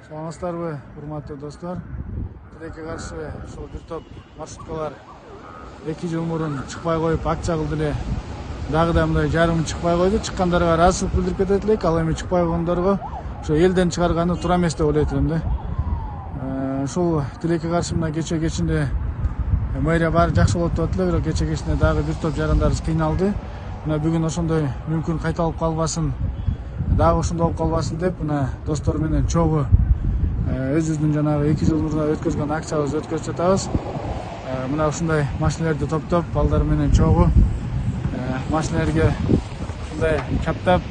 Саламатсыздарбы, урматтуу достор. Тилекке каршы ушул бир топ маршруткалар 2 жыл мурун чыкпай коюп, акча кылды эле. Дагы да мындай жарым чыкпай койду. Чыккандарга ыраазычылык билдирип кетет элек. Ал эми чыкпай койгондорго ошо элден чыгарганы туура эмес деп ойлойт элем да. Ушул тилекке каршы мына кечинде мэрия баары жакшы болот деп атты эле, бирок кечинде дагы бир топ жарандарыбыз кыйналды. Мына бүгүн ошондой мүмкүн кайталып калбасын, дагы ошондой болуп калбасын деп, мына достор менен чогуу өзүбүздүн жанагы 2 жыл мурда өткөзгөн акчабызды өткөзүп жатабыз. Мына ушундай машиналерди топтоп, балдар менен чогуу машиналерге ушундай чаптап,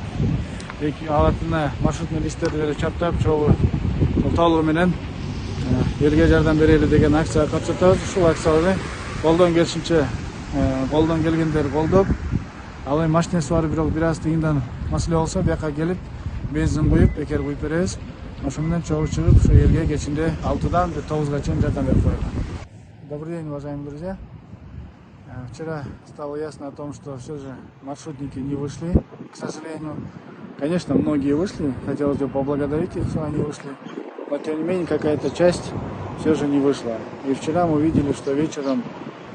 алатына маршрутный листтерди чаптап, чогуу толугу менен элге жардам берели деген акцияга катышып жатабыз. Ушул акцияны колдон келишинче колдон келгендер колдоп, ал эми машинеси бар, бирок бир аз тыйындан маселе болсо бияка келип бензин куюп, бекер куюп беребиз. Ошо менен чогуу чыгып, ушу элге кечинде 6-дан 9-га чейин жардам берип коелу. Добрый день, уважаемые друзья. Вчера стало ясно о том, что все же маршрутники не вышли, к сожалению. Конечно, многие вышли, хотелось бы поблагодарить их, что они вышли, но тем не менее какая-то часть все же не вышла. И вчера мы видели, что вечером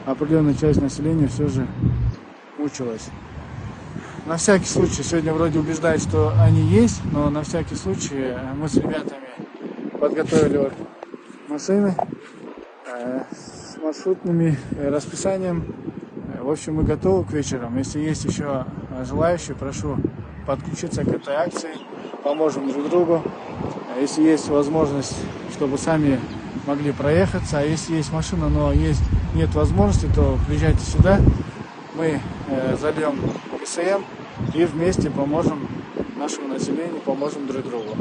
определенная часть населения все же мучилась. На всякий случай, сегодня вроде убеждают, что они есть, но на всякий случай мы с ребятами подготовили вот машины с маршрутными расписанием. В общем, мы готовы к вечерам. Если есть еще желающие, прошу подключиться к этой акции, поможем друг другу. Если есть возможность, чтобы сами могли проехаться, а если есть машина, но нет возможности, то приезжайте сюда, мы зальем КСМ и вместе поможем нашему населению, поможем друг другу.